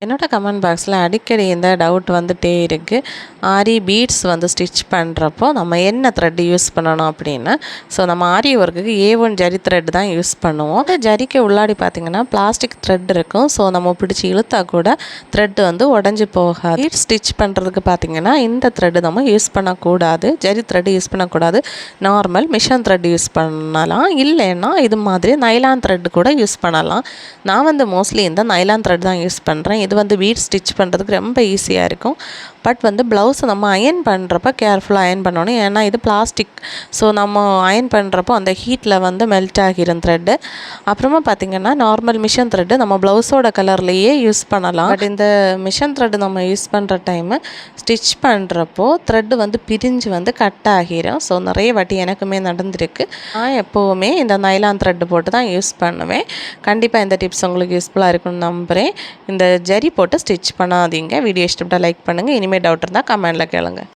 என்னோட கமெண்ட் பாக்ஸில் அடிக்கடி இந்த டவுட் வந்துகிட்டே இருக்குது. ஆரி பீட்ஸ் வந்து ஸ்டிச் பண்ணுறப்போ நம்ம என்ன த்ரெட் யூஸ் பண்ணணும் அப்படின்னு. ஸோ நம்ம ஆரி ஒர்க்குக்கு A1 ஜரி த்ரெட் தான் யூஸ் பண்ணுவோம். இந்த ஜரிக்கு உள்ளாடி பார்த்திங்கன்னா பிளாஸ்டிக் த்ரெட் இருக்கும். ஸோ நம்ம பிடிச்சி இழுத்தா கூட த்ரெட் வந்து உடஞ்சி போகாது. பீட் ஸ்டிச் பண்ணுறதுக்கு பார்த்திங்கன்னா இந்த த்ரெட்டு நம்ம யூஸ் பண்ணக்கூடாது, ஜரி த்ரெட் யூஸ் பண்ணக்கூடாது. நார்மல் மிஷன் த்ரெட் யூஸ் பண்ணலாம், இல்லைன்னா இது மாதிரி நைலான் த்ரெட் கூட யூஸ் பண்ணலாம். நான் வந்து மோஸ்ட்லி இந்த நைலான் த்ரெட் தான் யூஸ் பண்ணுறேன். இது வந்து பீட் ஸ்டிச் பண்ணுறதுக்கு ரொம்ப ஈஸியாக இருக்கும். பட் வந்து ப்ளவுஸை நம்ம அயன் பண்ணுறப்ப கேர்ஃபுல்லாக அயன் பண்ணணும். ஏன்னா இது பிளாஸ்டிக். ஸோ நம்ம அயன் பண்ணுறப்போ அந்த ஹீட்டில் வந்து மெல்ட் ஆகிரும் த்ரெட்டு. அப்புறமா பார்த்திங்கன்னா நார்மல் மிஷன் த்ரெட்டு நம்ம ப்ளவுஸோட கலர்லேயே யூஸ் பண்ணலாம். பட் இந்த மிஷன் த்ரெட்டு நம்ம யூஸ் பண்ணுற டைமு ஸ்டிச் பண்ணுறப்போ த்ரெட்டு வந்து பிரிஞ்சு வந்து கட் ஆகிரும். ஸோ நிறைய வாட்டி எனக்குமே நடந்திருக்கு. நான் எப்போவுமே இந்த நைலான் த்ரெட்டு போட்டு தான் யூஸ் பண்ணுவேன். கண்டிப்பாக இந்த டிப்ஸ் உங்களுக்கு யூஸ்ஃபுல்லாக இருக்குன்னு நம்புகிறேன். இந்த ஜரி போட்டு ஸ்டிச் பண்ணாதீங்க. வீடியோ இஷ்டப்பட்டால் லைக் பண்ணுங்கள். இனிமேல் டவுட் இருந்தால் கமெண்டில் கேளுங்க.